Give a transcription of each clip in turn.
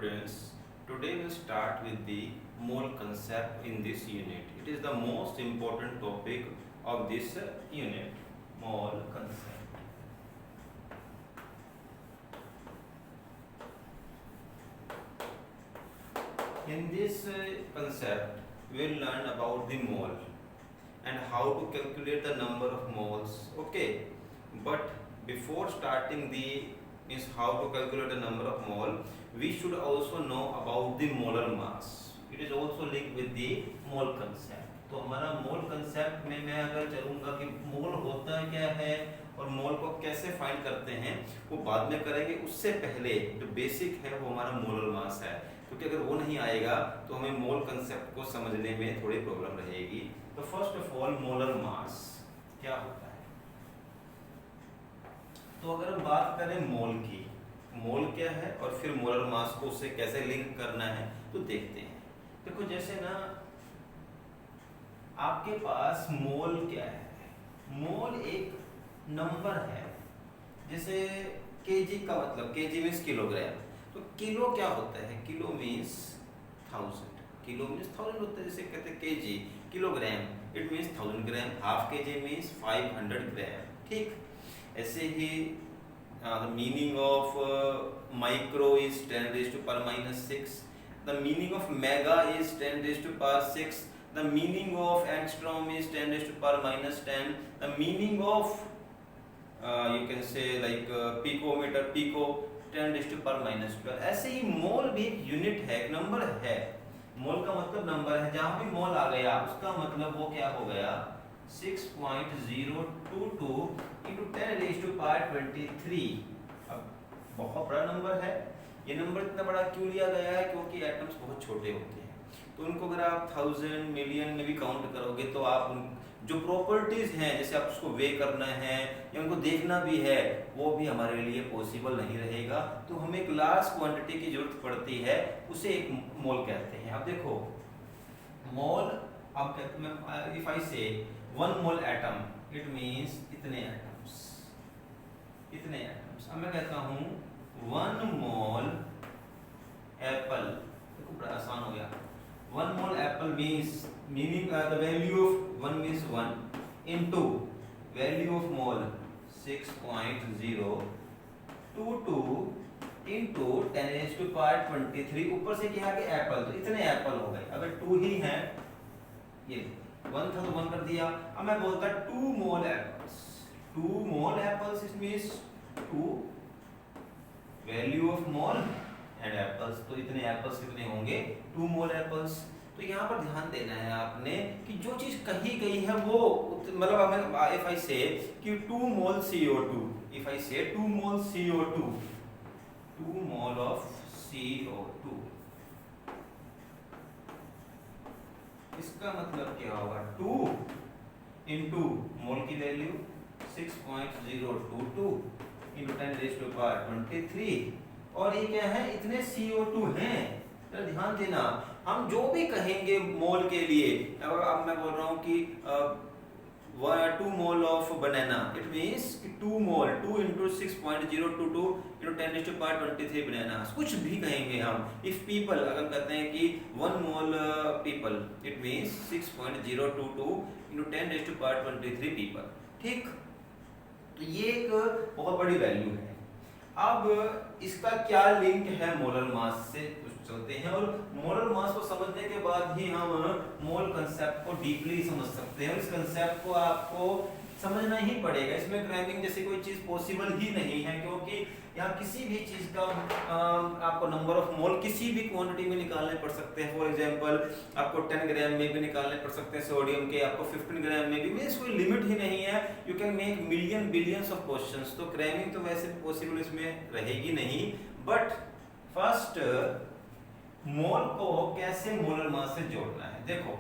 students, today we'll start with the mole concept in this unit. It is the most important topic of this unit, mole concept. In this concept, we'll learn about the mole and how to calculate the number of moles. Okay, but before starting the means how to calculate the number of mole, we should also know about the molar mass. It is also linked with the mole concept. तो हमारा मोल concept में मैं अगर चलूंगा कि मोल होता क्या है और मोल को कैसे फाइंड करते हैं वो बाद में करेंगे। उससे पहले जो बेसिक है वो हमारा मोलर मास है, क्योंकि अगर वो नहीं आएगा तो हमें मोल कंसेप्ट को समझने में थोड़ी प्रॉब्लम रहेगी। तो first of all molar mass क्या होता है। तो अगर हम बात करें मोल की, मोल क्या है और फिर मोलर मास को उससे कैसे लिंक करना है तो देखते हैं। देखो जैसे ना आपके पास मोल क्या है, मोल एक नंबर है। जैसे केजी का मतलब केजी मीन्स किलोग्राम, तो किलो क्या होता है, किलो मीन्स 1000, किलो मीन्स 1000 होता है। जैसे कहते हैं KG, kilogram it means 1000 gram, half KG means 500 ग्राम। ठीक, ऐसे ही the meaning of micro is 10 raised to power minus 6, the meaning of mega is 10 raised to power 6, the meaning of angstrom is 10 raised to power minus 10, the meaning of you can say like picometer, pico 10 raised to power minus 12। ऐसे ही मोल भी एक unit है, एक number है। मोल का मतलब number है, जहां भी मोल आ गया उसका मतलब वो क्या हो गया 6.022 into 10 raised to power 23। अब बहुत बड़ा नंबर है। ये नंबर इतना बड़ा क्यों लिया गया है, क्योंकि एटम्स बहुत छोटे होते हैं। तो उनको अगर आप 1000 मिलियन में भी काउंट करोगे तो आप जो प्रॉपर्टीज हैं, जैसे आप उसको वे करना है या उनको देखना भी है, वो भी हमारे लिए पॉसिबल नहीं रहेगा। तो हमें एक लार्ज क्वांटिटी की जरूरत पड़ती है, उसे एक मोल कहते हैं। अब देखो मोल, अब इफ आई से 1 मोल एटम इट मींस इतने एटम्स, इतने एटम्स। अब मैं कहता हूं 1 मोल एप्पल, देखो बड़ा आसान हो गया। 1 mole apple means meaning the value of 1 means 1 into value of mole 6.022 into 10 raised to power 23। ऊपर से क्या है कि एप्पल, तो इतने एप्पल हो गए। अगर 2 ही हैं, ये 1 था तो 1 कर दिया। अब मैं बोलता 2 mole apples, 2 mole apples it means 2 value of mole and apples. तो इतने एप्पल्स कितने होंगे 2 मोल एप्पल्स। तो यहाँ पर ध्यान देना है आपने कि जो चीज कही गई है वो मतलब हमें इफ आई से कि 2 मोल CO2, इफ आई से 2 मोल CO2, 2 मोल ऑफ CO2, इसका मतलब क्या होगा 2 इंटू मोल की value 6.022 into 10 raised to power 23, और ये क्या है इतने CO2 हैं। तो ध्यान देना, हम जो भी कहेंगे मोल के लिए, अब मैं बोल रहा हूँ कि 2 mole of banana it means 2 mole 2 into 6.022 into 10 raised to power 23 बनाना, कुछ भी कहेंगे हम। इफ पीपल अगर कहते हैं कि 1 mole people it means 6.022 into 10 raised to power 23 people. ठीक, तो ये एक बहुत बड़ी वैल्यू है। अब इसका क्या लिंक है मोलर मास से, चलते हैं और मोलर मास को समझने के बाद ही हम मोल कंसेप्ट को डीपली समझ सकते हैं। इस कंसेप्ट को आपको समझना ही पड़ेगा, इसमें क्रैमिंग जैसी कोई चीज पॉसिबल ही नहीं है, क्योंकि यहाँ किसी भी चीज का आपको नंबर ऑफ मोल किसी भी क्वांटिटी में निकालने पड़ सकते हैं। फॉर एग्जांपल आपको 10 ग्राम में भी निकालने पड़ सकते हैं सोडियम के, आपको 15 ग्राम में भी, मींस कोई लिमिट ही नहीं है। You can make million billions of questions. तो क्रैमिंग तो वैसे पॉसिबल इसमें रहेगी नहीं। बट फर्स्ट मोल को कैसे मोलर मास से जोड़ना है, देखो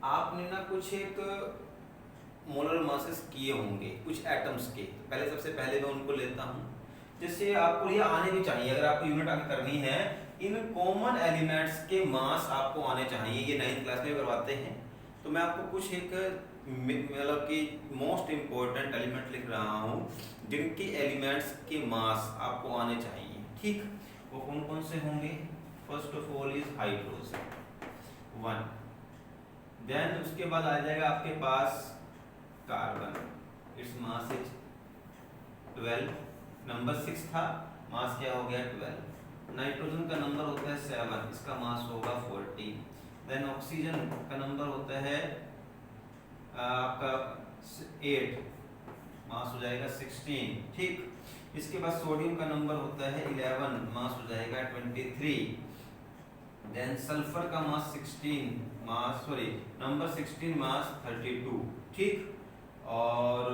आपने ना कुछ एक मोलर मासेस किए होंगे कुछ एटम्स के। पहले सबसे पहले मैं उनको लेता हूं, जैसे आपको ये आने भी चाहिए अगर आपको यूनिट आगे करनी है। इन कॉमन एलिमेंट्स के मास आपको आने चाहिए, ये 9th क्लास में करवाते हैं। तो मैं आपको कुछ एक मतलब कि मोस्ट इंपॉर्टेंट एलिमेंट लिख रहा हूं जिनके एलिमेंट्स के मास आपको आने चाहिए। ठीक, वो कौन कौन से होंगे? First of all is hydrogen 1, then उसके बाद आ जाएगा आपके पास carbon, it's mass is 12, number 6 था, मास क्या हो गया 12। नाइट्रोजन का नंबर होता है 7, इसका मास होगा 40। देन ऑक्सीजन का नंबर होता है आपका 8, मास हो जाएगा 16, ठीक। इसके बाद सोडियम का नंबर होता है 11, मास हो जाएगा 23। देन सल्फर का मास 16, नंबर 16, मास 32, ठीक। और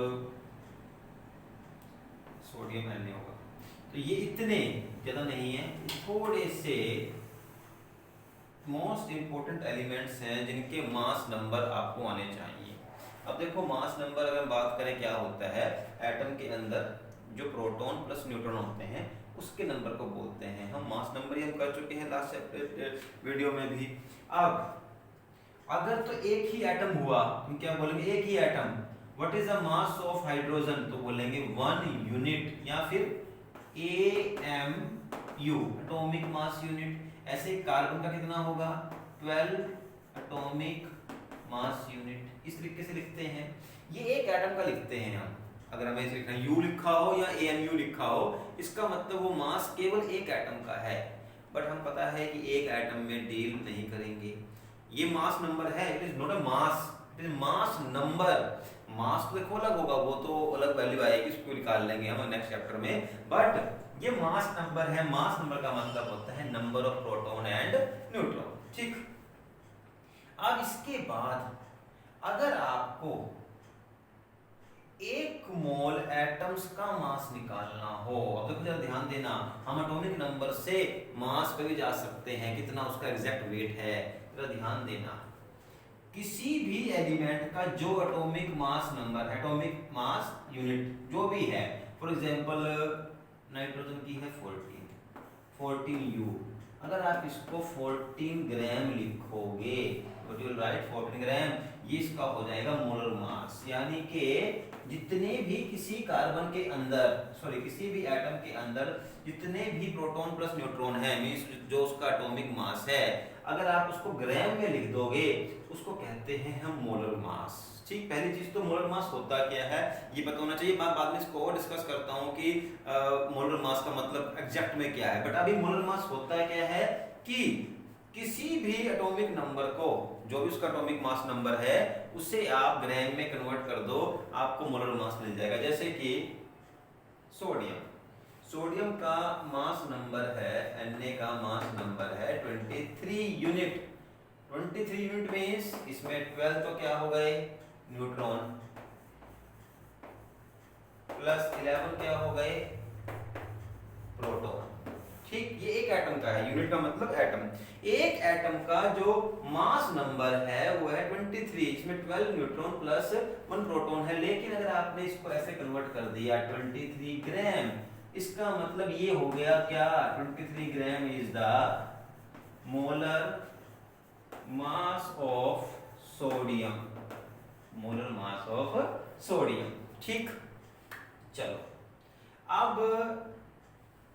सोडियम Na होगा। तो ये इतने ज्यादा नहीं है, थोड़े से मोस्ट इंपोर्टेंट एलिमेंट्स हैं जिनके मास नंबर आपको आने चाहिए। अब देखो मास नंबर अगर बात करें क्या होता है, एटम के अंदर जो प्रोटॉन प्लस न्यूट्रॉन होते हैं उसके नंबर को बोलते हैं हम मास नंबर, ही हम कर चुके हैं लास्ट चैप्टर वीडियो में भी। अब अगर तो एक ही एटम हुआ, हम क्या बोलेंगे, एक ही atom, what is the mass of hydrogen, तो बोलेंगे 1 यूनिट या फिर AMU, एटॉमिक मास यूनिट। ऐसे कार्बन का कितना होगा 12 एटॉमिक मास यूनिट, इस तरीके से लिखते हैं। ये एक एटम का लिखते हैं हम, अगर हमें इसे लिखना U लिखा हो या AMU लिखा हो, इसका मतलब वो मास केवल एक एटम का है। बट हम पता है कि एक एटम में डील नहीं करेंगे, ये मास नंबर है, it is not a mass, it is mass number. Mass तो देखो अलग होगा, वो तो अलग वैल्यू आएगी, उसको निकाल लेंगे हम नेक्स्ट चैप्टर में। बट ये मास नंबर है, मास नंबर का मतलब होता है number of proton and neutron, ठीक। अब इसके बाद अगर आपको 1 मोल एटम्स का मास निकालना हो, अब देखो जरा ध्यान देना, हम एटॉमिक नंबर से मास पे भी जा सकते हैं, कितना उसका एग्जैक्ट वेट है, जरा ध्यान देना। किसी भी एलिमेंट का जो atomic mass number, atomic mass unit जो भी है, फॉर एग्जांपल नाइट्रोजन की है 14U, अगर आप इसको 14 ग्राम लिखोगे, व्हाट यू विल राइट 14 ग्राम, ये इसका हो जाएगा मोलर मास। यानी कि जितने भी किसी कार्बन के अंदर, किसी भी एटम के अंदर जितने भी प्रोटॉन प्लस न्यूट्रॉन है, मींस जो उसका एटॉमिक मास है, अगर आप उसको ग्राम में लिख दोगे, उसको कहते हैं हम मोलर मास, ठीक। पहली चीज तो मोलर मास होता क्या है ये पता होना चाहिए, मैं बाद में इसको और डिस्कस करता हूँ कि मोलर मास का मतलब एग्जैक्ट में क्या है। बट अभी मोलर मास होता क्या है कि किसी भी एटॉमिक नंबर को, जो भी उसका एटॉमिक मास नंबर है, उसे आप ग्राम में कन्वर्ट कर दो, आपको मोलर मास मिल जाएगा। जैसे कि सोडियम का मास नंबर है, Na का मास नंबर है 23 यूनिट। 23 यूनिट मींस इसमें 12 तो क्या हो गए न्यूट्रॉन, प्लस 11 क्या हो गए प्रोटॉन, ठीक। ये एक एटम का है, यूनिट का मतलब एटम। एक एटम का जो मास नंबर है वो है 23, इसमें 12 न्यूट्रॉन प्लस 1 प्रोटॉन है। लेकिन अगर आपने इसको ऐसे कन्वर्ट कर दिया 23 ग्राम, इसका मतलब ये हो गया क्या, 23 gram is the molar mass of sodium, molar mass of sodium, ठीक। चलो अब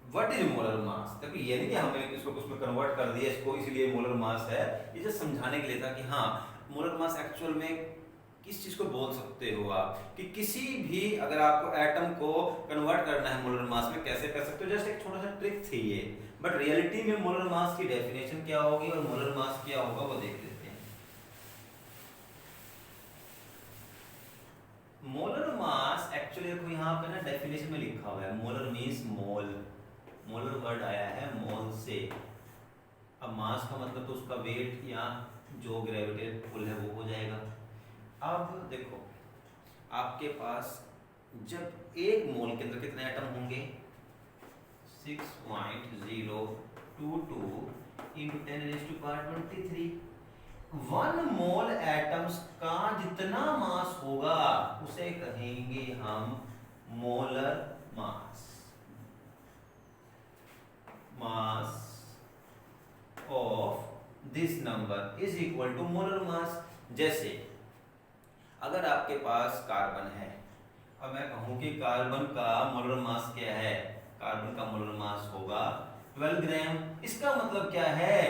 व्हाट इज मोलर मास, देखो ये नहीं कि हमें इसको उसमें कन्वर्ट कर दिया इसको इसलिए मोलर मास है, ये जस्ट समझाने के लिए था कि हाँ मोलर मास एक्चुअल में किस चीज को बोल सकते हो आप, कि किसी भी अगर आपको एटम को कन्वर्ट करना है मोलर मास में कैसे कर सकते हो, जस्ट एक छोटा सा ट्रिक थी ये। बट रियलिटी में मोलर मास की डेफिनेशन क्या होगी और मोलर मास क्या होगा वो देख लेते हैं। मोलर मास एक्चुअली देखो यहाँ पे ना डेफिनेशन में लिखा हुआ है, मोलर मींस मोल, मोलर वर्ड आया है मोल से। अब मास का मतलब तो उसका वेट या जो ग्रेविटेड पुल है वो हो जाएगा। अब देखो आपके पास जब एक मोल के अंदर कितने एटम होंगे 6.022 into 10⁻23। 1 मोल एटम्स का जितना मास होगा उसे कहेंगे हम molar mass, mass of this number is equal to molar mass. जैसे अगर आपके पास कार्बन है, अब मैं कहूं कि कार्बन का मोलर मास क्या है, कार्बन का मोलर मास होगा 12 ग्राम। इसका मतलब क्या है,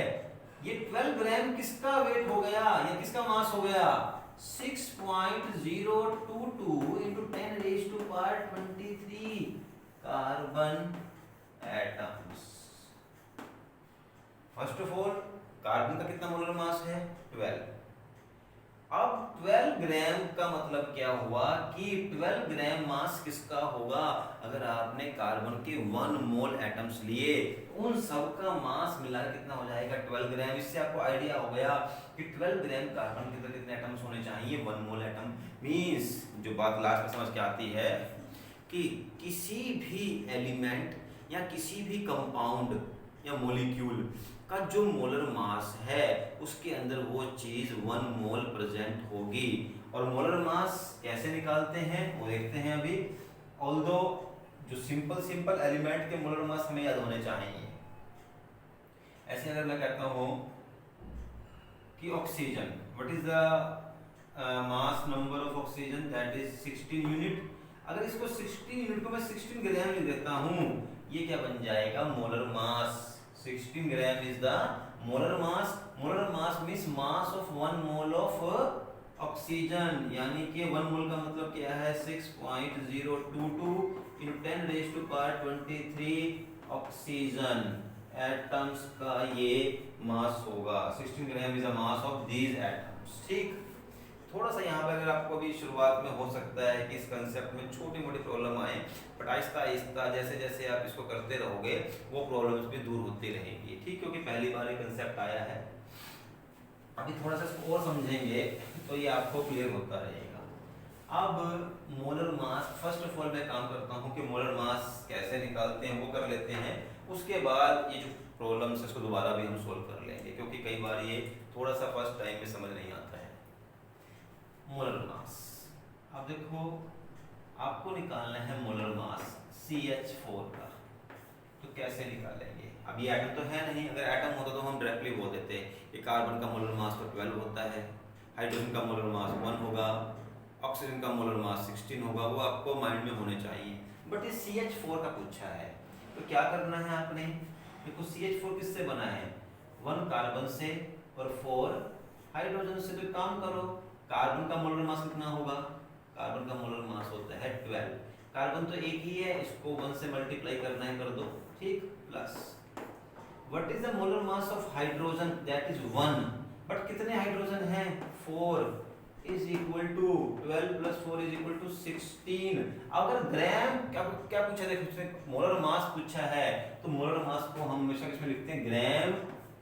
ये 12 ग्राम किसका वेट हो गया या किसका मास हो गया, 6.022 into 10 raised to power 23 carbon atoms. First of all carbon का कितना मोलर मास है, 12। अब 12 ग्राम का मतलब क्या हुआ कि 12 ग्राम मास किसका होगा, अगर आपने कार्बन के 1 मोल एटम्स लिए उन सब का मास मिला कितना हो जाएगा 12 ग्राम। इससे आपको आइडिया हो गया कि 12 ग्राम कार्बन के अंदर कितने एटम्स होने चाहिए, 1 मोल एटम। मींस जो बात लास्ट में समझ के आती है कि किसी भी एलिमेंट या किसी भी कंपाउंड या मॉलिक्यूल का जो मोलर मास है उसके अंदर वो चीज 1 मोल प्रेजेंट होगी। और मोलर मास कैसे निकालते हैं वो देखते हैं अभी। ऑल्दो जो सिंपल एलिमेंट के मोलर मास हमें याद होने चाहिए। ऐसे अगर मैं कहता हूं कि oxygen, what is the mass number of oxygen, that is 16 unit. अगर इसको 16 यूनिट को मैं 16 ग्राम लिख देता हूं, ये क्या बन जाएगा, molar mass. 16 gram is the molar mass. Molar mass means mass of 1 mole of oxygen, यानी कि 1 मोल का मतलब क्या है, 6.022 into 10 raised to power 23 oxygen atoms का ये मास होगा। 16 gram is the mass of these atoms. ठीक, थोड़ा सा यहाँ पर अगर आपको भी शुरुआत में हो सकता है कि इस कंसेप्ट में छोटी मोटी प्रॉब्लम आए, बट आहिस्ता आहिस्ता जैसे जैसे आप इसको करते रहोगे वो प्रॉब्लम्स भी दूर होती रहेंगी। ठीक, क्योंकि पहली बार ये कंसेप्ट आया है। अभी थोड़ा सा इसको और समझेंगे तो ये आपको क्लियर होता रहेगा। अब molar mass, first of all मैं काम करता हूँ कि मोलर मास कैसे निकालते हैं वो कर लेते हैं। उसके बाद ये जो प्रॉब्लम्स है इसको दोबारा भी हम सोल्व कर लेंगे, क्योंकि कई बार ये थोड़ा सा फर्स्ट टाइम में समझ नहीं आता है। मोलर मास, अब देखो आपको निकालना है मोलर मास CH4 का, तो कैसे निकालेंगे। अब ये एटम तो है नहीं, अगर एटम होता तो हम डायरेक्टली बोल देते कि कार्बन का मोलर मास तो 12 होता है, हाइड्रोजन का मोलर मास 1 होगा, ऑक्सीजन का मोलर मास 16 होगा, वो आपको माइंड में होने चाहिए। बट ये CH4 का पूछा है, तो क्या करना है आपने, देखो CH4 किससे बना है, 1 कार्बन से और 4 हाइड्रोजन से। तो काम करो, कार्बन का मोलर मास कितना होगा, कार्बन का मोलर मास होता है 12। कार्बन तो एक ही है, इसको 1 से मल्टीप्लाई करना है, कर दो। ठीक, plus what is the molar mass of hydrogen, that is 1। But कितने हाइड्रोजन हैं, 4 is equal to 12 plus 4 is equal to 16। अगर ग्राम क्या पूछा, देखो मोलर मास पूछा है तो मोलर मास को हम हमेशा किसमें लिखते हैं, ग्राम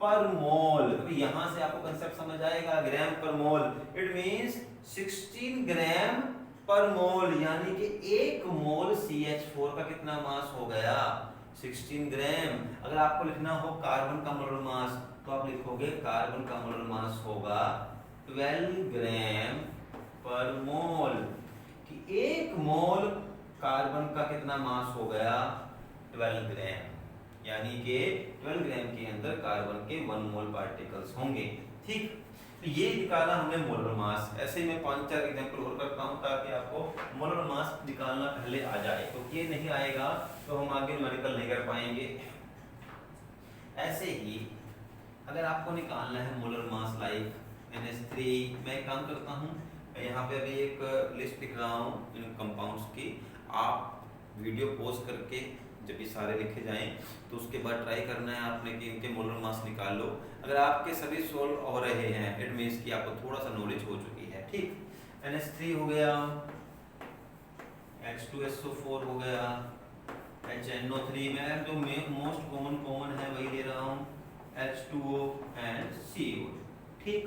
पर मोल। तो यहां से आपको कांसेप्ट समझ आएगा, ग्राम per mole, it means 16 gram per मोल, यानी कि 1 मोल CH4 का कितना मास हो गया, 16 ग्राम। अगर आपको लिखना हो कार्बन का मोलर मास तो आप लिखोगे कार्बन का मोलर मास होगा 12 ग्राम पर मोल, कि 1 मोल कार्बन का कितना मास हो गया, 12 ग्राम, यानी कि 12 ग्राम के अंदर कार्बन के 1 मोल पार्टिकल्स होंगे। ठीक, तो ये निकाला हमने मोलर मास। ऐसे ही मैं 5-4 एग्जांपल और करता हूं ताकि आपको मोलर मास निकालना पहले आ जाए, तो ये नहीं आएगा तो हम आगे न्यूमेरिकल नहीं कर पाएंगे। ऐसे ही अगर आपको निकालना है मोलर मास लाइक NH3, मैं एक काम करता हूं, मैं यहाँ पे अभी एक लिस्ट लिख रहा हूँ इन कंपाउंड्स की। आप वीडियो पॉज करके जब ये सारे लिखे जाएं तो उसके बाद ट्राई करना है आपने कि इनके मोलर मास निकाल लो। अगर आपके सभी सोल्व हो रहे हैं इट मींस कि आपको थोड़ा सा नॉलेज हो चुकी है। ठीक, NH3 हो गया, H2SO4 हो गया, HNO3 में जो मोस्ट कॉमन है वही ले रहा हूँ, H2O एंड CO। ठीक,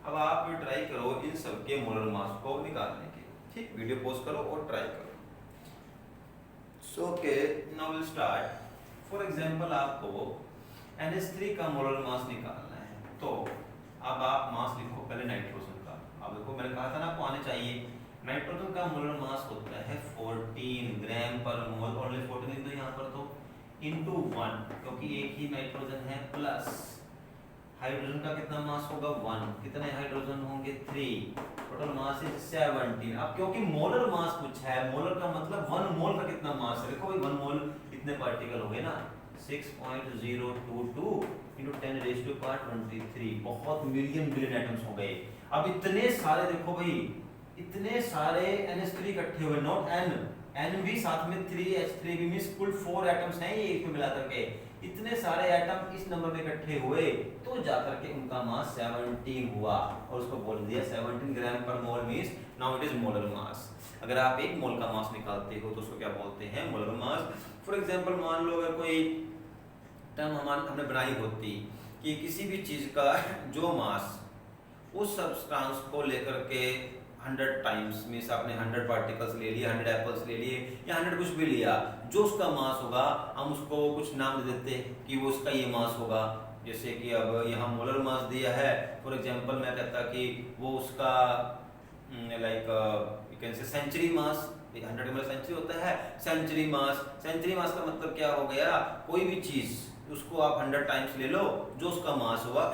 अब आप ट्राई करो इन सब के मोलर मास को निकालने के। ठीक, वीडियो पॉज करो और ट्राई करो। So okay, now we'll start. For example, आपको NH3 का मोलर मास निकालना है, तो अब आप मास लिखो पहले नाइट्रोजन का। अब देखो मैंने कहा था ना आपको आने चाहिए, नाइट्रोजन का मोलर मास होता है 14 ग्राम पर मोल, ओनली 14 लिख दो यहाँ पर, तो इनटू 1 क्योंकि एक ही नाइट्रोजन है, प्लस हाइड्रोजन का कितना मास होगा 1, कितने हाइड्रोजन होंगे 3, टोटल मास इज 17। अब क्योंकि मोलर मास पूछा है, मोलर का मतलब 1 मोल का कितना मास है, देखो भाई 1 मोल इतने पार्टिकल हो गए ना, 6.022 into 10 raised to power 23, बहुत मिलियन बिलियन एटम्स हो गए। अब इतने सारे देखो भाई, इतने सारे NH3 इकट्ठे हुए, नॉट N भी साथ में 3H3 भी मींस कुल 4 एटम्स हैं ये इसमें मिला करके। इतने सारे एटम इस नंबर में इकट्ठे हुए तो जाकर के उनका मास 17 हुआ और उसको बोल दिया 17 gram per mole means now it is molar mass. अगर आप एक मोल का मास निकालते हो तो उसको क्या बोलते हैं? Molar mass. फॉर एग्जांपल मान लो अगर कोई टर्म हमने बनाई होती कि किसी भी चीज का जो मास उस सब्सटेंस को लेकर के 100 टाइम्स मींस आपने 100 पार्टिकल्स ले लिए, 100 एप्पल्स ले लिए या 100 कुछ भी लिया, जो उसका मास होगा हम उसको कुछ नाम दे देते कि वो उसका ये मास होगा। जैसे कि अब यहाँ मोलर मास दिया है, फॉर एग्जांपल मैं कहता कि वो उसका like you can say century mass, 100 ml century होता है, सेंचुरी मास। सेंचुरी मास का मतलब क्या हो गया? कोई भी चीज उसको आप 100 टाइम्स ले लो, जो उसका मास हुआ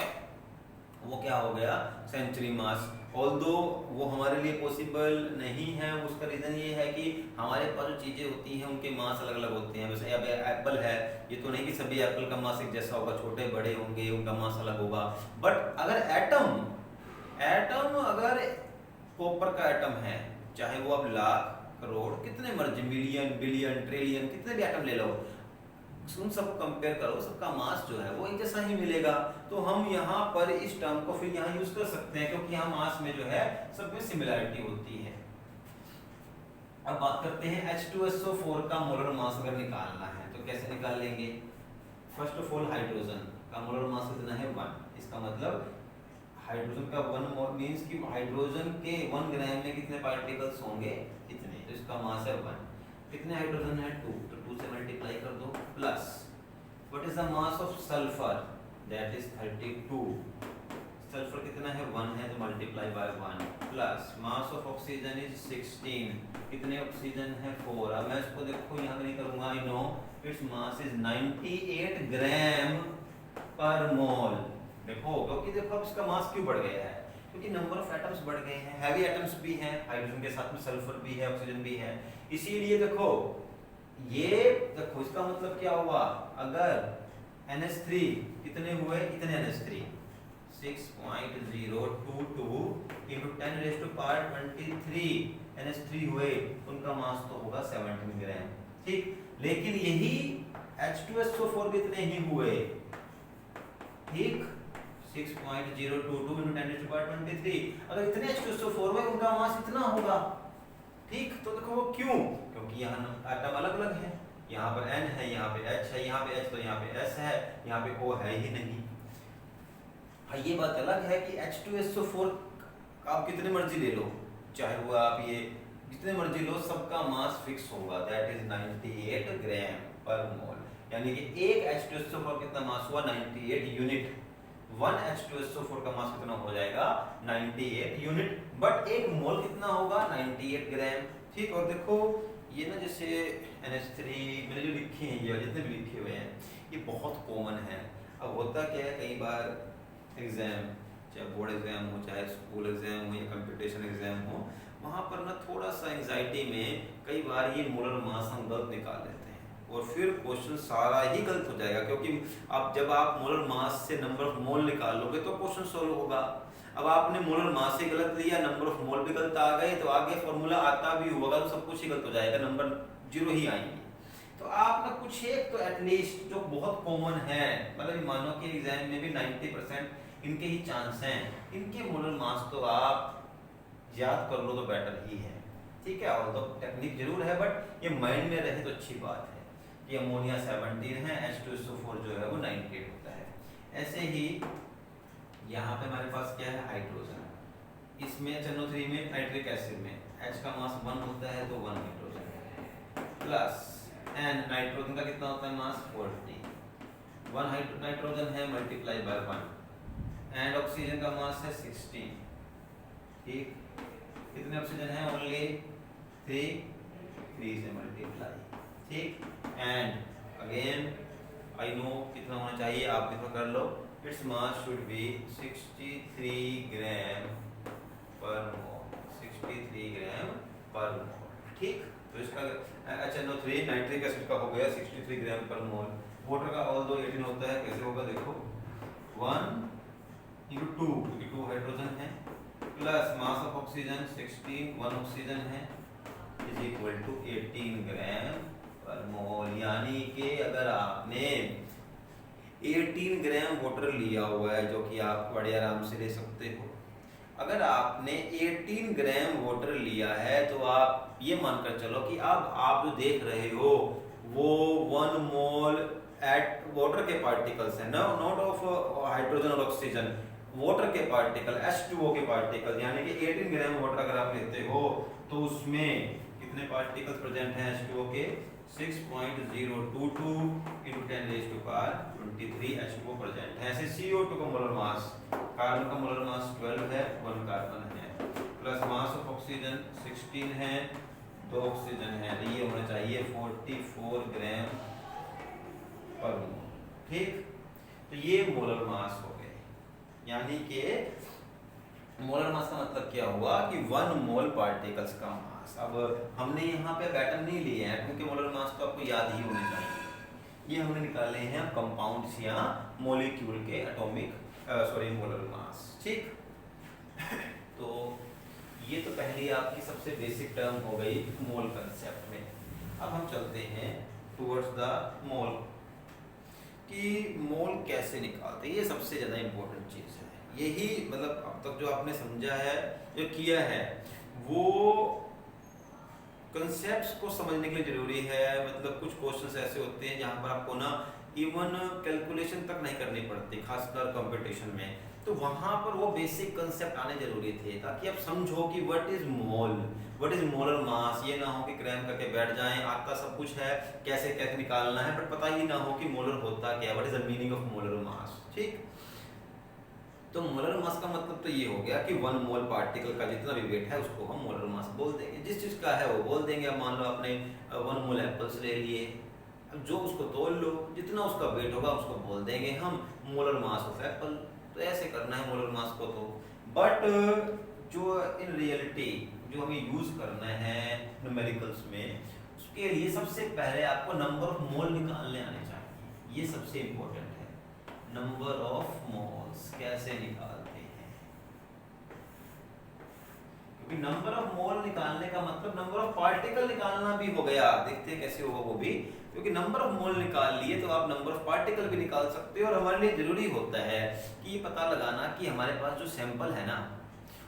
वो क्या हो गया? सेंचुरी मास। ऑल्दो वो हमारे लिए पॉसिबल नहीं है, उसका रीजन ये है कि हमारे पास जो चीजें होती हैं उनके मास अलग अलग होते हैं। वैसे अब एप्पल है, ये तो नहीं कि सभी एप्पल का मास एक जैसा होगा, छोटे बड़े होंगे, उनका मास अलग होगा। बट अगर एटम अगर कॉपर का एटम है, चाहे वो अब लाख करोड़ कितने मर्जी मिलियन बिलियन ट्रिलियन कितने भी एटम ले लो, उन सब कंपेयर करो, सबका मास जो है वो एक जैसा ही मिलेगा। तो हम यहाँ पर इस टर्म को फिर यहाँ यूज कर सकते हैं क्योंकि यहाँ मास में जो है सब में सिमिलरिटी होती है। अब बात करते हैं H2SO4 का मोलर मास अगर निकालना है तो कैसे निकाल लेंगे? फर्स्ट ऑफ ऑल हाइड्रोजन का मोलर मास कितना है? 1। इसका मतलब हाइड्रोजन का 1 मोल मींस कि हाइड्रोजन के 1 ग्राम में कितने पार्टिकल्स होंगे? इतने, तो इसका मास है 1। कितने हाइड्रोजन है? 2, तो 2 से मल्टीप्लाई कर दो plus what is the mass of sulphur? That is 32। Sulphur कितना है? 1 है, तो multiply by 1 plus mass of oxygen is 16। कितने ऑक्सीजन है? 4। अब मैं इसको देखो यहाँ नहीं करूंगा, I know it's mass is 98 gram per मोल। देखो क्योंकि देखो अब इसका मास क्यों बढ़ गया है? क्योंकि नंबर ऑफ एटम्स बढ़ गए हैं, हैवी एटम्स भी हैं, हाइड्रोजन के साथ में सल्फर भी है, ऑक्सीजन भी है, इसीलिए देखो ये देखो इसका मतलब क्या हुआ? अगर NH3 कितने हुए? इतने NH3 6.022 into 10 raised to power 23 NH3 हुए, उनका मास तो होगा 17 ग्राम। ठीक, लेकिन यही H2SO4 भी इतने ही हुए। ठीक, 6.022 into 10 raised to power 23। अगर इतने H2SO4 हुए उनका मास इतना होगा। ठीक, तो देखो वो क्यों? क्योंकि यहाँ एटम अलग अलग है, यहाँ पर N है, यहाँ पे H है, यहाँ पे H तो यहाँ पे S है, यहाँ पे O है ही नहीं। हाँ, ये बात अलग है कि H2SO4 आप कितने मर्जी ले लो, चाहे वो आप ये जितने मर्जी लो, सबका मास फिक्स होगा, दैट इज 98 ग्राम पर मोल। यानी कि एक H2SO4 कितना मास हुआ? 98 यूनिट। 1 H2SO4 का मास कितना हो जाएगा? 98 यूनिट। बट एक मोल कितना होगा? 98 ग्राम। ठीक, और देखो ये ना जैसे NH3 मैंने जो लिखे हैं, ये जितने भी लिखे हुए हैं ये बहुत कॉमन है। अब होता क्या है, कई बार एग्जाम, चाहे बोर्ड एग्जाम हो, चाहे स्कूल एग्जाम हो या कंपटीशन एग्जाम हो, वहाँ पर ना थोड़ा सा एंजाइटी में कई बार ये मोलर मास हम गलत निकाल लेते हैं और फिर क्वेश्चन सारा ही गलत हो जाएगा। क्योंकि अब जब आप मोलर मास से नंबर ऑफ मोल निकालोगे तो क्वेश्चन सॉल्व होगा। अब आपने मोलर मास से गलत लिया, नंबर ऑफ मोल भी गलत आ गए, तो आगे फॉर्मूला आता भी होगा तो सब कुछ ही गलत हो जाएगा, नंबर 0 ही आएंगे। तो आप ना कुछ एक तो एटलीस्ट जो बहुत कॉमन है, मतलब मानो कि एग्जाम में भी 90% इनके ही चांस हैं, इनके मोलर मास तो आप याद कर लो तो बेटर ही है। ठीक है, और तो टेक्निक जरूर है बट ये माइंड में रहे तो अच्छी बात है कि अमोनिया 17 है, H2SO4 जो है वो 98 होता है। ऐसे ही यहाँ पे हमारे पास क्या है? हाइड्रोजन। इसमें NO3 में नाइट्रिक एसिड में H का मास 1 होता है तो 1 हाइड्रोजन प्लस N नाइट्रोजन का कितना होता है मास? 40। 1 नाइट्रोजन है मल्टीप्लाई बाय 1 एंड ऑक्सीजन का मास है 16। ठीक, कितने ऑक्सीजन है? ओनली 3 से मल्टीप्लाई। ठीक, एंड अगेन आई नो कितना होना चाहिए, आप कितना कर लो, its mass should be 63 gram per mole. 63 gram per मोल। ठीक, तो इसका HNO3 नाइट्रिक एसिड का हो गया 63 ग्राम पर मोल। वाटर का ऑल दो 18 होता है, कैसे होगा देखो 1 into 2 क्योंकि 2 हाइड्रोजन है, plus mass of oxygen 16, 1 oxygen है, is equal to 18 gram per मोल। यानी कि अगर आपने 18 ग्राम वाटर लिया हुआ है, जो कि आप बड़े आराम से ले सकते हो, अगर आपने 18 ग्राम वाटर लिया है तो आप ये मानकर चलो कि अब आप जो देख रहे हो वो 1 मोल एट वाटर के पार्टिकल्स है, नॉट ऑफ हाइड्रोजन और ऑक्सीजन, वाटर के पार्टिकल H2O के पार्टिकल। यानी कि 18 ग्राम वाटर अगर आप लेते हो तो उसमें कितने पार्टिकल्स प्रेजेंट हैं H2O के? 6.022 into 10 raised to power 23 H2O present है। ऐसे CO2 का मोलर मास, कार्बन का मोलर मास 12 है, 1 कार्बन है, प्लस मास ऑफ ऑक्सीजन 16 है, 2 ऑक्सीजन है, तो ये होना चाहिए 44 ग्राम पर मोल। ठीक, तो ये मोलर मास हो गए। यानी कि मोलर मास का मतलब क्या हुआ कि 1 मोल पार्टिकल्स का मास। अब हमने यहाँ पे एटम नहीं लिए हैं, क्योंकि मोलर मास तो आपको याद ही होने चाहिए। ये हमने निकाले हैं कंपाउंड्स या मॉलिक्यूल के एटॉमिक मोलर मास। ठीक तो ये तो पहली आपकी सबसे बेसिक टर्म हो गई मोल कंसेप्ट में। अब हम चलते हैं टुवर्ड्स द मोल, कि मोल कैसे निकालते हैं। ये सबसे ज़्यादा इम्पोर्टेंट चीज़ है। यही मतलब अब तक जो आपने समझा है, जो किया है, वो कंसेप्ट्स को समझने के लिए ज़रूरी है। मतलब कुछ क्वेश्चंस ऐसे होते हैं जहाँ पर आपको ना इवन कैलकुलेशन तक नहीं करनी पड़ती, खासकर कंपटीशन में, तो वहाँ पर वो बेसिक कंसेप्ट आने जरूरी थे, ताकि आप समझो कि what is mole, what is molar मास। ये ना हो कि क्रैम करके बैठ जाएं, आपका सब कुछ है कैसे कैसे निकालना है, बट पता ही ना हो कि मोलर होता क्या, what is the meaning of molar mass. ठीक, तो मोलर मास का मतलब तो ये हो गया कि 1 मोल पार्टिकल का जितना भी वेट है उसको हम मोलर मास बोल देंगे। जिस चीज़ का है वो बोल देंगे। अब मान लो आपने 1 मोल एप्पल्स ले लिए, अब जो उसको तोल लो, जितना उसका वेट होगा उसको बोल देंगे हम मोलर मास ऑफ एप्पल। तो ऐसे करना है मोलर मास को। तो बट जो इन रियलिटी जो हमें यूज करना है न्यूमेरिकल्स में, उसके लिए सबसे पहले आपको नंबर ऑफ मोल निकालने आने चाहिए। ये सबसे इंपॉर्टेंट है। नंबर ऑफ मोल्स कैसे निकालते हैं, क्योंकि नंबर ऑफ मोल निकालने का मतलब नंबर ऑफ पार्टिकल निकालना भी हो गया। देखते हैं कैसे होगा वो भी, क्योंकि नंबर ऑफ मोल निकाल लिए तो आप नंबर ऑफ पार्टिकल भी निकाल सकते हो। और हमारे लिए जरूरी होता है कि ये पता लगाना कि हमारे पास जो सैंपल है ना,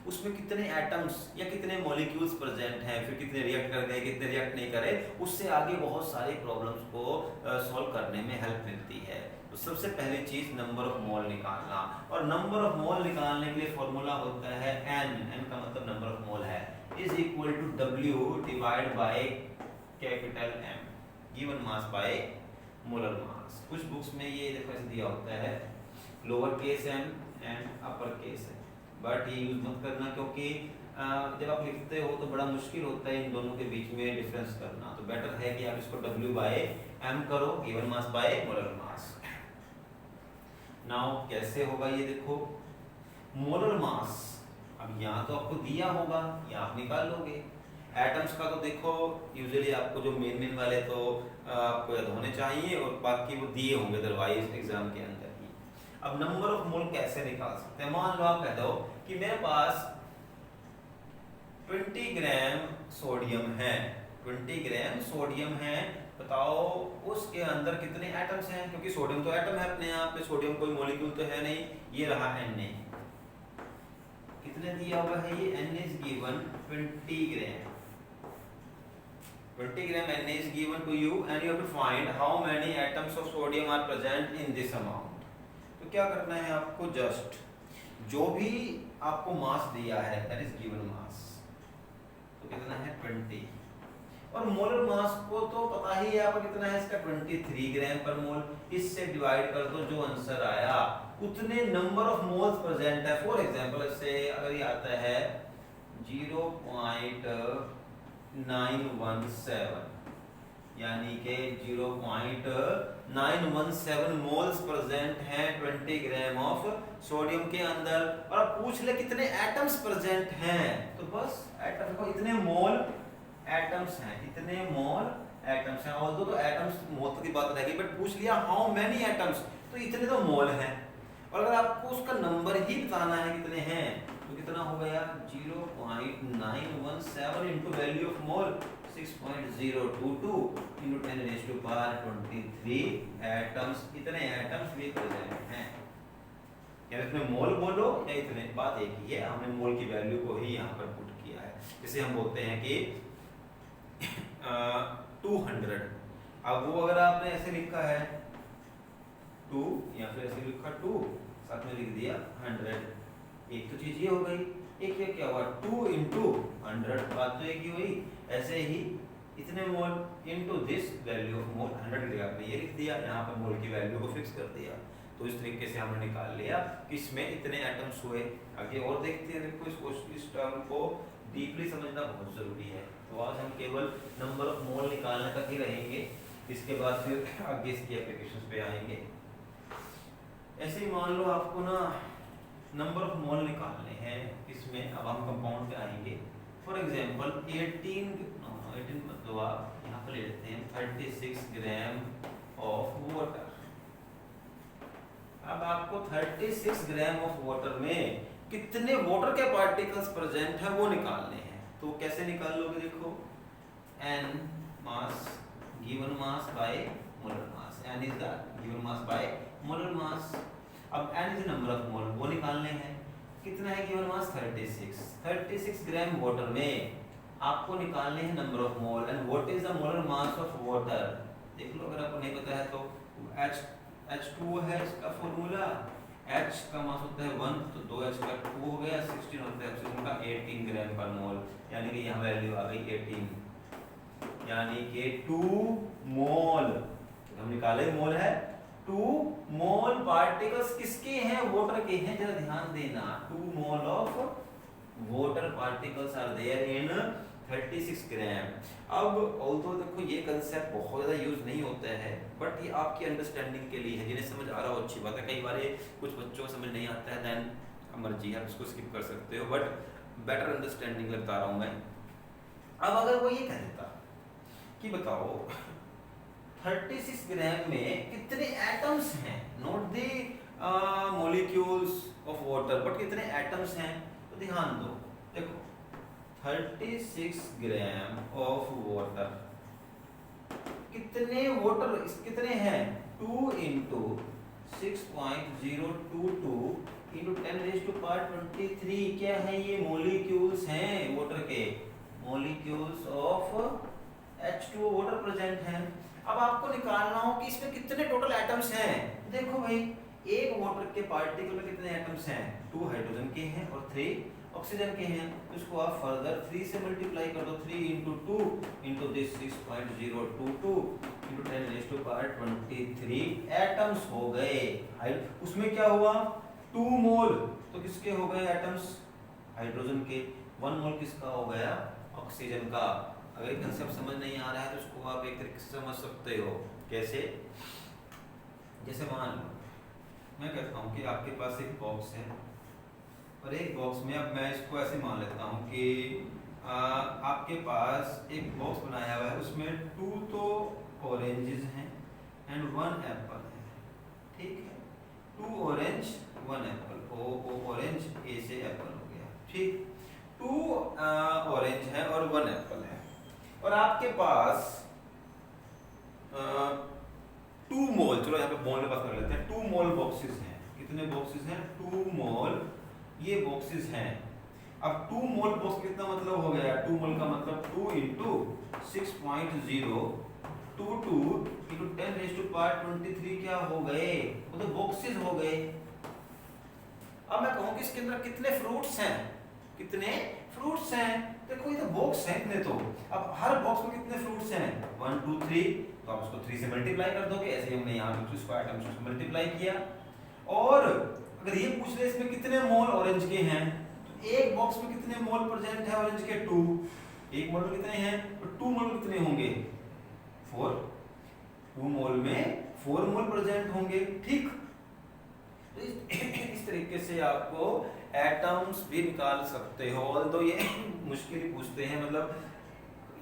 उसमें कितने एटम्स या कितने मॉलिक्यूल्स प्रेजेंट हैं, फिर कितने रिएक्ट कर गए, कितने रिएक्ट नहीं करे। उससे आगे बहुत सारी प्रॉब्लम्स को सॉल्व करने में हेल्प मिलती है। तो सबसे पहली चीज नंबर ऑफ मोल निकालना। और नंबर ऑफ मोल निकालने के लिए फॉर्मूला होता है n का मतलब नंबर ऑफ मोल है, is equal to W divide by capital M given mass by molar mass. कुछ बुक्स में ये देखो ऐसे दिया होता है lower case m and upper case m, but ये यूज मत करना, क्योंकि जब आप लिखते हो तो बड़ा मुश्किल होता है इन दोनों के बीच में डिफरेंस करना। तो बेटर है कि आप इसको W बाय M करो, given mass by molar mass. Now कैसे होगा ये देखो, मोलर मास अब यहाँ तो आपको दिया होगा, या आप निकाल लोगे। एटम्स का तो देखो यूजुअली आपको जो मेन वाले तो आपको याद होने चाहिए, और बाकी वो दिए होंगे अदरवाइज एग्जाम के अंदर ही। अब नंबर ऑफ मोल कैसे निकाल सकते हैं। मान लो आप कह दो कि मेरे पास 20 ग्राम सोडियम है, 20 ग्राम सोडियम है, बताओ उसके अंदर कितने एटम्स हैं। क्योंकि सोडियम तो एटम है अपने आप में, सोडियम कोई मॉलिक्यूल तो है नहीं। ये रहा Na, कितने दिया हुआ है ये Na is given 20 gram, 20 gram Na is given to you and you have to find how many atoms of sodium are present in this amount। तो क्या करना है आपको, जस्ट जो भी आपको मास दिया है that is given mass, तो कितना है 20, और मोलर मास को तो पता ही है आपको कितना है इसका 23 ग्राम पर मोल। इससे डिवाइड कर दो, जो आंसर आया उतने नंबर ऑफ मोल्स प्रेजेंट है। फॉर एग्जांपल से अगर ये आता है 0.917, यानी कि 0.917 मोल्स प्रेजेंट हैं 20 ग्राम ऑफ सोडियम के अंदर। और अब पूछ ले कितने एटम्स प्रेजेंट हैं, तो बस एटम को इतने मोल एटम्स हैं, इतने मोल एटम्स हैं। ऑल्दो तो एटम्स मोल की बात रहेगी, बट पूछ लिया हाउ मेनी एटम्स, तो इतने तो मोल हैं। और अगर आपको उसका नंबर ही बताना है कितने हैं, तो कितना हो गया 0.917 into value of mole 6.022 into 10⁻23 atoms. इतने एटम्स भी प्रेजेंट हैं। यानी इसमें मोल बोलो या इतने, बात एक ही है, हमने मोल की वैल्यू को ही यहाँ पर पुट किया है। जैसे हम बोलते हैं कि 200, अब वो अगर आपने ऐसे लिखा है 2 या फिर ऐसे लिखा 2 साथ में लिख दिया 100, एक तो चीज ये हो गई। एक ये क्या हुआ 2 इंटू 100, बात तो एक ही हुई। ऐसे ही इतने mole into this value of मोल 100 की जगह पे ये लिख दिया, यहाँ पर मोल की वैल्यू को फिक्स कर दिया। तो इस तरीके से हमने निकाल लिया कि इसमें इतने एटम्स हुए। आगे और देखते हैं, देखो इस टर्म को डीपली समझना बहुत जरूरी है। तो आज हम केवल नंबर ऑफ मोल निकालने तक ही रहेंगे, इसके बाद फिर आगे इसकी एप्लीकेशंस पे आएंगे। ऐसे ही मान लो आपको ना नंबर ऑफ मोल निकालने हैं, इसमें अब हम कंपाउंड पे आएंगे। फॉर एग्जांपल 18 मतलब आप यहाँ पर ले लेते हैं 36 ग्राम ऑफ वाटर। अब आपको 36 ग्राम ऑफ वाटर में कितने वाटर के पार्टिकल्स प्रेजेंट है वो निकालने हैं। तो कैसे निकाल लोगे, देखो n mass given mass by molar mass, n is the given mass by molar मास। अब n इज नंबर ऑफ मोल, वो निकालने हैं। कितना है गिवन मास 36 ग्राम वाटर में आपको निकालने हैं number of mole. And what is the molar mass of water, देख लो अगर आपको नहीं पता है तो H2 है इसका फॉर्मूला, H का मास होता है 1, तो 2H का 2 हो गया, 16 होता है ऑक्सीजन का 18 ग्राम पर मोल, यानी कि यहाँ वैल्यू आ गई 18, यानी कि 2 मोल। हम निकाले मोल है 2 मोल पार्टिकल्स किसके हैं, वाटर के हैं। जरा ध्यान देना, 2 mole of water particles are there in 36 gram. अब ऑल्दो देखो ये कंसेप्ट बहुत ज़्यादा यूज नहीं होता है, बट ये आपकी अंडरस्टैंडिंग के लिए है। जिन्हें समझ आ रहा हो अच्छी बात है, कई बार कुछ बच्चों को समझ नहीं आता है, देन मर्जी है, उसको स्किप कर सकते हो, बट बेटर अंडरस्टैंडिंग बता रहा हूँ मैं। अब अगर वो ये कह देता कि बताओ 36 ग्राम में कितने एटम्स हैं, not the molecules of water, but कितने एटम्स हैं, तो ध्यान दो। देखो 36 ग्राम ऑफ वाटर, कितने वाटर कितने हैं 2 इंटू 6.022 इंटू 10⁻23, क्या है ये मॉलिक्यूल्स हैं वाटर के, molecules of H2O water present हैं। अब आपको निकालना हो कि इसमें कितने टोटल एटम्स हैं। देखो भाई एक वाटर के पार्टिकल में कितने एटम्स हैं, 2 हाइड्रोजन के हैं और 3 ऑक्सीजन के हैं। तो इसको आप फर्दर 3 से मल्टीप्लाई कर दो, 3 into 2 into this 6.022 into 10⁻23 atoms हो गए। उसमें क्या हुआ 2 मोल, तो किसके हो गए एटम्स, हाइड्रोजन के। 1 मोल किसका हो गया, ऑक्सीजन का। अगर ये कंसेप्ट समझ नहीं आ रहा है तो इसको आप एक तरीके से समझ सकते हो। कैसे, जैसे मान लो मैं कहता हूँ कि आपके पास एक बॉक्स है और एक बॉक्स में, अब मैं इसको ऐसे मान लेता हूँ कि आपके पास एक बॉक्स बनाया हुआ है, उसमें 2 तो ऑरेंजेस हैं एंड 1 एप्पल है, ठीक है। 2 ऑरेंज 1 एप्पल, ऑरेंज ए से एप्पल हो गया, ठीक। 2 ऑरेंज है और 1 एप्पल है, और आपके पास 2 मोल, चलो यहाँ पे मोल के पास कर लेते हैं, 2 मोल बॉक्सेस हैं। कितने बॉक्सेस हैं, 2 मोल ये बॉक्सेस हैं। अब 2 मोल बॉक्स कितना मतलब हो गया, 2 मोल का मतलब 2 इंटू 6.022 इंटू 10⁻23 क्या हो गए, वो तो बॉक्सेस हो गए। अब मैं कहूँ कि इसके अंदर कितने फ्रूट्स हैं, कितने फ्रूट्स हैं, देखो ये तो बॉक्स है इतने, तो अब हर बॉक्स में कितने फ्रूट्स हैं 1 2 3, तो आप उसको 3 से मल्टीप्लाई कर दोगे। ऐसे ही हमने यहाँ पे इसको आइटम्स को मल्टीप्लाई किया। और अगर ये पूछ रहे इसमें कितने मोल ऑरेंज के हैं, तो एक बॉक्स में कितने मोल प्रेजेंट है ऑरेंज के 2, एक मोल में कितने हैं, तो 2 मोल में कितने होंगे 4, 2 मोल में 4 मोल प्रेजेंट होंगे, ठीक। तो इस तरीके से आपको एटम्स भी निकाल सकते हो। तो ये मुश्किल ही पूछते हैं, मतलब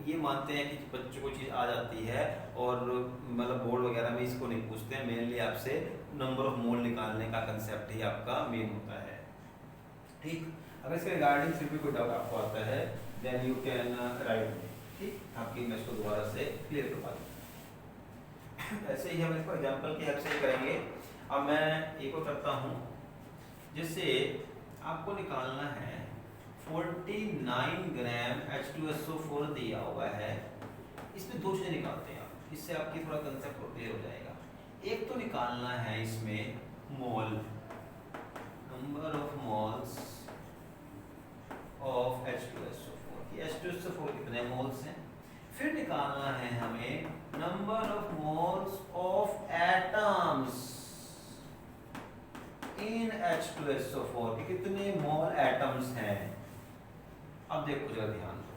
ये मानते हैं कि बच्चों को चीज़ आ जाती है और मतलब बोर्ड वगैरह में इसको नहीं पूछते हैं, मेनली आपसे नंबर ऑफ मोल निकालने का कंसेप्ट ही आपका मेन होता है। ठीक, अगर इसके रिगार्डिंग फिर भी कोई डाउट आपको आता है देन यू कैन राइट। ठीक, आपकी मैं इसको दोबारा से क्लियर करवा दूँ। ऐसे ही हम इसको एग्जाम्पल की हेल्प से करेंगे। अब मैं एक और करता हूँ, जिससे आपको निकालना है 49 ग्राम H2SO4 दिया हुआ है। इसमें दो चीजें निकालते हैं आप, इससे आपकी थोड़ा कंसेप्ट क्लियर हो जाएगा। एक तो निकालना है इसमें mole, number of moles of H2SO4 कि H2SO4 कितने मोल्स हैं। फिर निकालना है हमें number of moles of atoms in H2SO4 कि कितने मोल एटम्स हैं। अब देखो जरा ध्यान दो,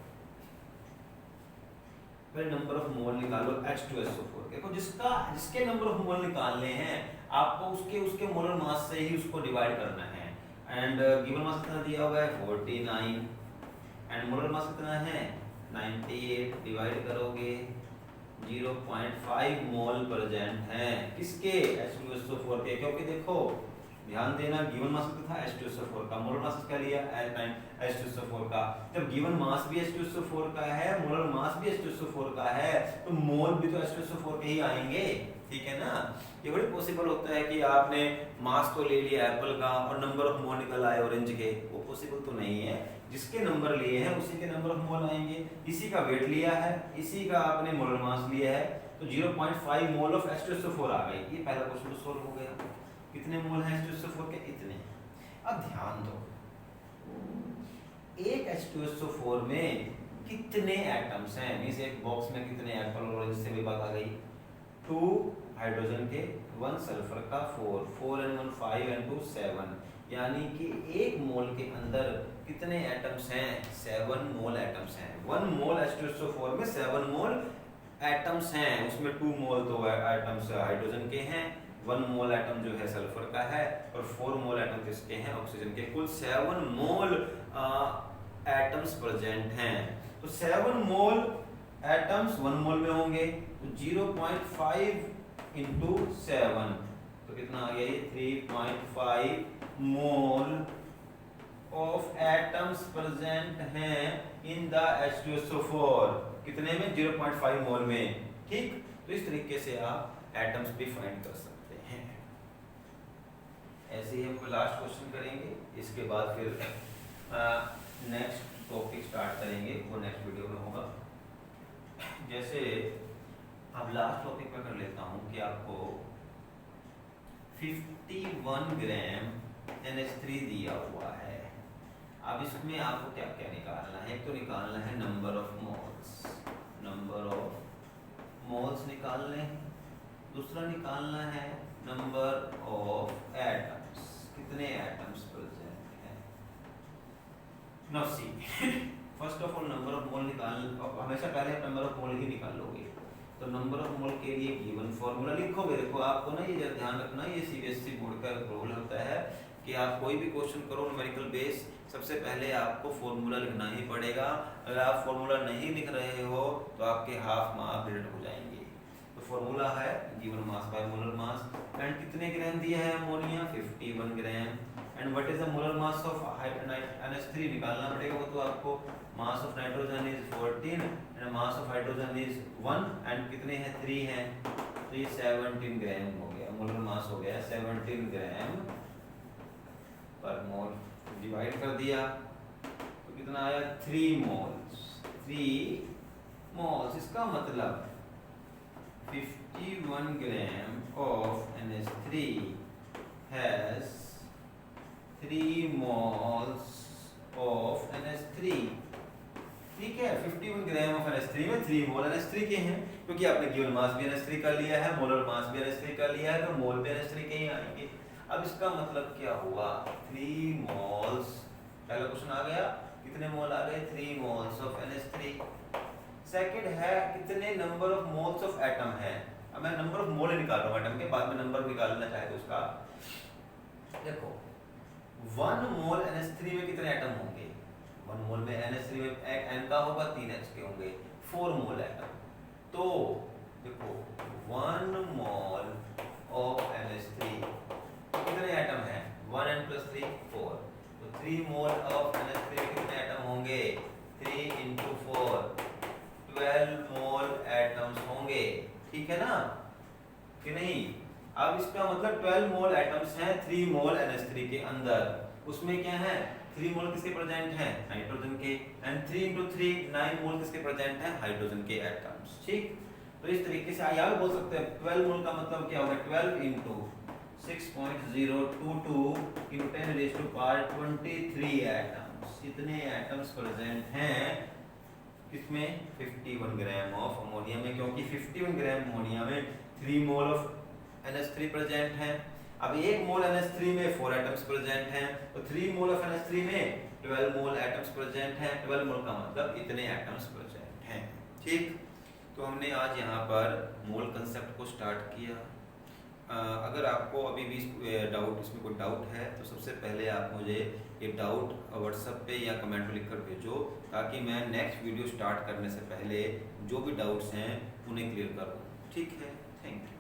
पहले नंबर ऑफ मोल निकालो H2SO4। देखो जिसके नंबर ऑफ मोल निकालने हैं आपको उसके मोलर मास से ही उसको डिवाइड करना है। एंड गिवन मास कितना दिया हुआ है 49 एंड मोलर मास कितना है 98। डिवाइड करोगे 0.5 मोल प्रेजेंट है किसके H2SO4 के, क्योंकि देखो ध्यान देना गिवन मास कितना था H2SO4 का, मोलर मास क्या लिया H2SO4 का। जब गिवन मास भी H2SO4 का है, मोलर मास भी H2SO4 का है, तो मोल भी तो H2SO4 के ही आएंगे। ठीक है ना, ये बड़ी पॉसिबल होता है कि आपने मास तो ले लिया एप्पल का और नंबर ऑफ मोल निकल आए ऑरेंज के, वो पॉसिबल तो नहीं है। जिसके नंबर लिए हैं उसी के नंबर ऑफ मोल आएंगे। इसी का वेट लिया है, इसी का आपने मोलर मास लिया है, तो 0.5 मोल ऑफ H2SO4 आ गई। ये पहला क्वेश्चन तो सोल्व हो गया। कितने मोल हैं H2SO4 के, इतने। अब ध्यान दो, एक H2SO4 में कितने एटम्स हैं, मींस एक बॉक्स में कितने एप्पल और ऑरेंज से भी बात आ गई। 2 हाइड्रोजन के, 1 सल्फर का, 4 and 1 5 and 2 7, यानी कि एक मोल के अंदर कितने एटम्स हैं 7 मोल एटम्स हैं। 1 मोल H2SO4 में 7 मोल एटम्स हैं, उसमें 2 मोल तो एटम्स हाइड्रोजन के हैं, 1 मोल एटम जो है सल्फर का है और 4 मोल एटम किसके हैं ऑक्सीजन के। कुल 7 मोल एटम्स प्रेजेंट हैं। तो 7 मोल एटम्स 1 मोल में होंगे, तो 0.5 इंटू 7 तो कितना आ गया ये 3.5 मोल ऑफ एटम्स प्रेजेंट हैं इन द H2SO4। कितने में 0.5 मोल में। ठीक, तो इस तरीके से आप एटम्स भी फाइंड कर सकते हैं। ऐसे ही हम लास्ट क्वेश्चन करेंगे, इसके बाद फिर नेक्स्ट टॉपिक स्टार्ट करेंगे, वो नेक्स्ट वीडियो में होगा। जैसे अब लास्ट टॉपिक में कर लेता हूं कि आपको 51 ग्राम NH3 दिया हुआ है। अब इसमें आपको क्या क्या निकालना है, तो निकालना है नंबर ऑफ मोल्स निकालने हैं, दूसरा निकालना है नंबर ऑफ एटम्स, कितने एटम्स प्रेजेंट हैं। Now see first of all number of मोल हमेशा पहले आप नंबर ऑफ मोल ही निकालोगे। तो नंबर ऑफ मोल के लिए गिवन फॉर्मूला लिखोगे। देखो आपको ना ये ध्यान रखना, ये CBSE बोर्ड का रूल होता है कि आप कोई भी क्वेश्चन करो न्यूमेरिकल बेस, सबसे पहले आपको फॉर्मूला लिखना ही पड़ेगा। अगर आप फॉर्मूला नहीं लिख रहे हो तो आपके हाफ मार्क डिडक्ट हो जाएंगे। तो फॉर्मूला है given mass by molar mass. And कितने ग्राम दिया है ammonia 51 gram. And what is the molar mass of NH3 निकालना पड़ेगा, वो तो आपको mass of nitrogen is 14 and mass of hydrogen is 1 and कितने हैं 3 हैं, तो ये 17 ग्राम हो गया। मोलर मास हो गया 17 ग्राम पर मोल। डिवाइड कर दिया तो कितना आया 3 मोल्स। इसका मतलब 51 gram of NH3 has 3 moles of NH3। ठीक है, 51 ग्राम ऑफ NH3 में 3 मोल NH3 के हैं, क्योंकि आपने गिवन मास भी NH3 का लिया है, मोलर मास भी NH3 का लिया है, तो मोल भी NH3 के ही आएंगे। अब इसका मतलब क्या हुआ 3 मोल्स, पहला क्वेश्चन आ गया कितने मोल आ गए 3 मोल्स ऑफ NH3। सेकंड है कितने number of moles of atom है। अब मैं नंबर ऑफ मोल निकाल रहा हूं एटम के, बाद में नंबर निकालना चाहे तो उसका देखो 1 मोल NH3 में कितने एटम होंगे। 1 मोल में NH3 में N का होगा 3 H के होंगे। 4 मोल एटम। तो देखो 1 मोल ऑफ NH3 कितने एटम है? 1n + 3 4। तो 3 मोल ऑफ NH3 कितने एटम होंगे? 3 × 4 12 मोल एटम्स होंगे। ठीक है ना कि नहीं? अब इसका मतलब 12 मोल एटम्स हैं 3 मोल NH3 के अंदर। उसमें क्या है? 3 मोल किसके प्रेजेंट हैं? हाइड्रोजन के। एंड 3 × 3 9 मोल किसके प्रेजेंट हैं? हाइड्रोजन के एटम्स। ठीक, तो इस तरीके से यहाँ भी बोल सकते हैं 12 मोल का मतलब क्या होगा? 12 × 6.022 × 10⁻23 एटम्स। इतने एटम्स प्रेजेंट हैं किसमें? 51 ग्राम ऑफ अमोनिया में, क्योंकि 51 ग्राम अमोनिया में 3 मोल ऑफ NH3 प्रेजेंट है। अब 1 मोल NH3 में 4 एटम्स प्रेजेंट हैं, तो 3 मोल ऑफ NH3 में 12 मोल एटम्स प्रेजेंट हैं। 12 मोल का मतलब इतने एटम्स प्रेजेंट हैं। ठीक, तो हमने आज यहाँ पर मोल कंसेप्ट को स्टार्ट किया। अगर आपको अभी भी डाउट, इसमें कोई डाउट है तो सबसे पहले आप मुझे ये डाउट व्हाट्सएप पे या कमेंट में लिखकर भेजो, ताकि मैं नेक्स्ट वीडियो स्टार्ट करने से पहले जो भी डाउट्स हैं उन्हें क्लियर करूँ। ठीक है, थैंक यू।